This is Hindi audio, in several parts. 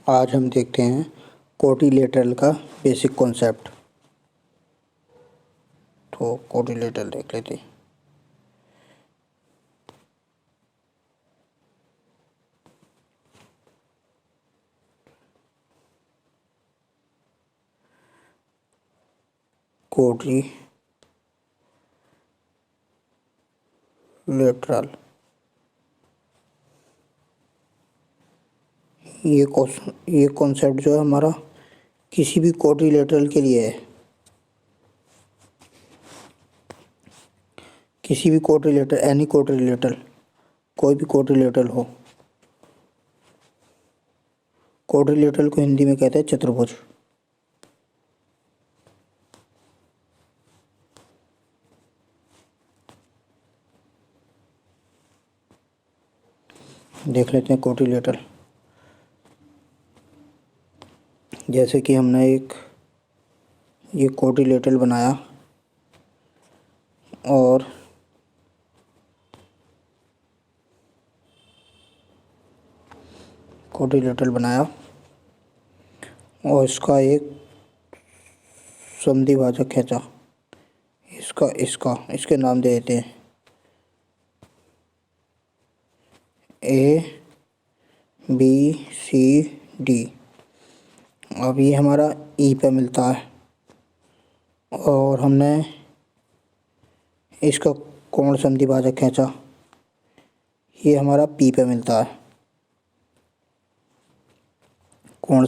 आज हम देखते हैं कोटिलेटरल का बेसिक कॉन्सेप्ट। तो कोटिलेटरल देख लेते हैं। कोटिलेटरल ये कॉन्सेप्ट जो है हमारा किसी भी कोटिलेटरल के लिए है। किसी भी कोटिलेटरल, एनी कोटिलेटरल, कोई भी कोटिलेटरल हो। कोटिलेटरल को हिंदी में कहते हैं चतुर्भुज। देख लेते हैं कोटिलेटरल। जैसे कि हमने ये कोटिलेटरल बनाया और इसका एक समद्विभाजक खींचा। इसके नाम दे देते हैं ABCD। अब ये हमारा ई पे मिलता है और हमने इसका कोण समद्विभाजक खींचा, ये हमारा पी पे मिलता है। कोण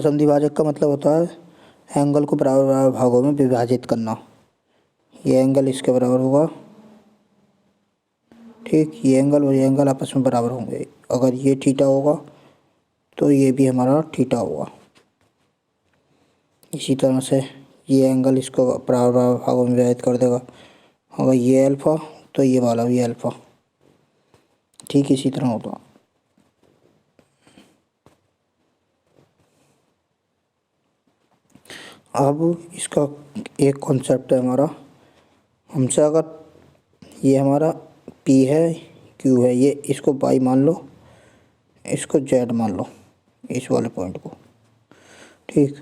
समद्विभाजक का मतलब होता है एंगल को बराबर बराबर भागों में विभाजित करना। ये एंगल इसके बराबर होगा, ठीक। ये एंगल और ये एंगल आपस में बराबर होंगे। अगर ये थीटा होगा तो ये भी हमारा थीटा होगा। इसी तरह से ये एंगल इसको बराबर बराबर भागों में विभाजित कर देगा। अगर ये अल्फ़ा तो ये वाला भी अल्फ़ा, ठीक इसी तरह होगा। अब इसका एक कॉन्सेप्ट है हमारा, हमसे अगर ये हमारा P है, Q है, ये इसको Y मान लो, इसको Z मान लो, इस वाले पॉइंट को, ठीक।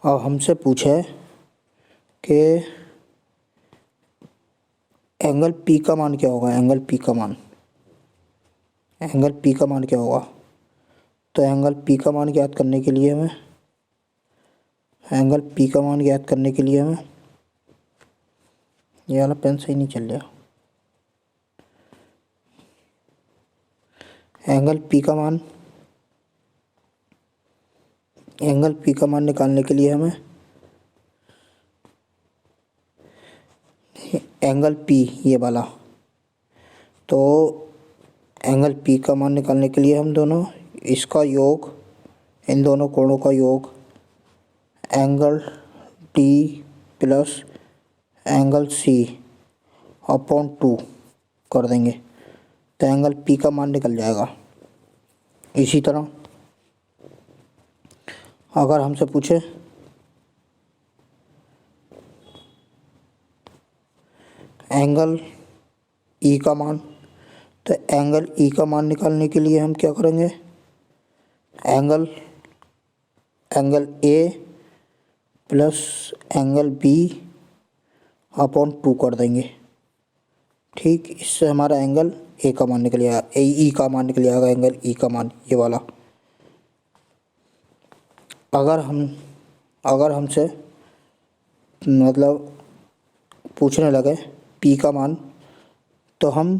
अब हमसे पूछा है कि एंगल P का मान क्या होगा। एंगल P का मान क्या होगा। तो एंगल P का मान ज्ञात करने के लिए हमें ये वाला पेन सही नहीं चल रहा। एंगल P का मान निकालने के लिए हमें एंगल P ये वाला, तो एंगल P का मान निकालने के लिए हम दोनों इसका योग, इन दोनों कोणों का योग angle T plus angle C upon 2 कर देंगे तो एंगल P का मान निकल जाएगा। इसी तरह अगर हमसे पूछे एंगल E का मान, तो एंगल E का मान निकालने के लिए हम क्या करेंगे, angle A plus angle B upon 2 कर देंगे, ठीक। इससे हमारा एंगल E का मान निकल आएगा, एंगल E का मान ये वाला। अगर हमसे मतलब पूछने लगे P का मान, तो हम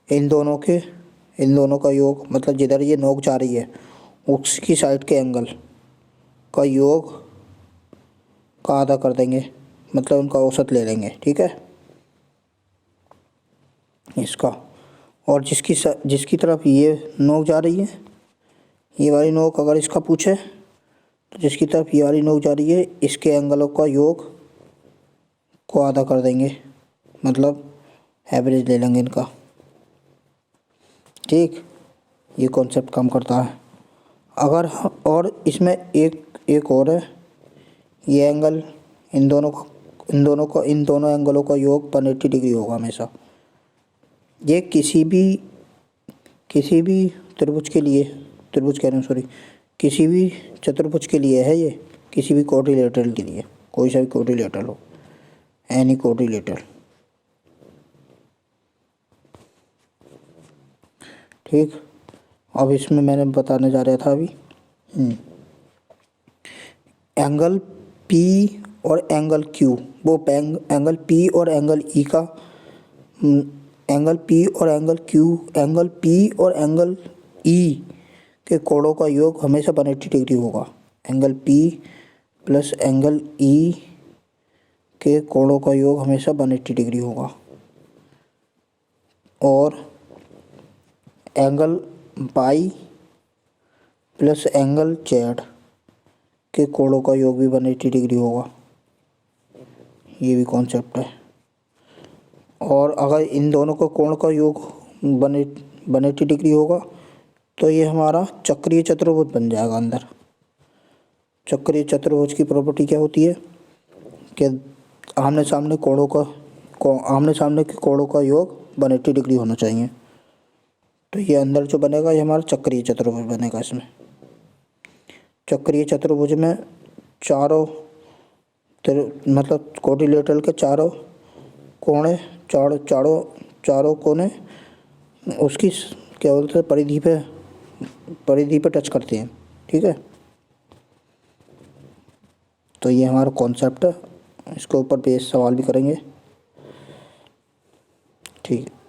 इन दोनों का योग, मतलब जिधर ये नोक जा रही है उसकी साइड के एंगल का योग का आधा कर देंगे, मतलब उनका औसत ले लेंगे, ठीक है इसका। और जिसकी तरफ ये नोक जा रही है, ये वाली नोक अगर इसका पूछे तो जिसकी तरफ ये वाली नोक जा रही है इसके एंगलों का योग को आधा कर देंगे, मतलब एवरेज ले लेंगे इनका, ठीक। ये कॉन्सेप्ट काम करता है। और इसमें एक और है, ये एंगल इन दोनों एंगलों का योग 180 डिग्री होगा हमेशा। ये किसी भी त्रिभुज के लिए त्रिभुज कह रहे हैं सॉरी, किसी भी चतुर्भुज के लिए है ये, किसी भी क्वाड्रिलेटरल के लिए, कोई सा भी क्वाड्रिलेटरल हो, एनी क्वाड्रिलेटरल। ठीक, अब इसमें मैंने बताने जा रहा था अभी एंगल पी और एंगल क्यू, वो एंगल पी और एंगल ई का, एंगल पी और एंगल क्यू, एंगल पी और एंगल ई के कोणों का योग हमेशा 180 डिग्री होगा। Angle P plus angle E के कोणों का योग हमेशा 180 डिग्री होगा। और angle pi plus angle Z के कोणों का योग भी 180 डिग्री होगा। ये भी कॉन्सेप्ट है। और अगर इन दोनों का कोण का योग 180 डिग्री होगा तो ये हमारा चक्रीय चतुर्भुज बन जाएगा अंदर। चक्रीय चतुर्भुज की प्रॉपर्टी क्या होती है कि आमने सामने के कोणों का योग 180 डिग्री होना चाहिए। तो ये अंदर जो बनेगा ये हमारा चक्रीय चतुर्भुज बनेगा। इसमें चक्रीय चतुर्भुज में चारों मतलब क्वाड्रिलेटरल के चारों कोने उसकी क्या बोलते हैं परिधि पे टच करते हैं। ठीक है, तो ये हमारा कॉन्सेप्ट है, इसके ऊपर बेस सवाल भी करेंगे। ठीक है।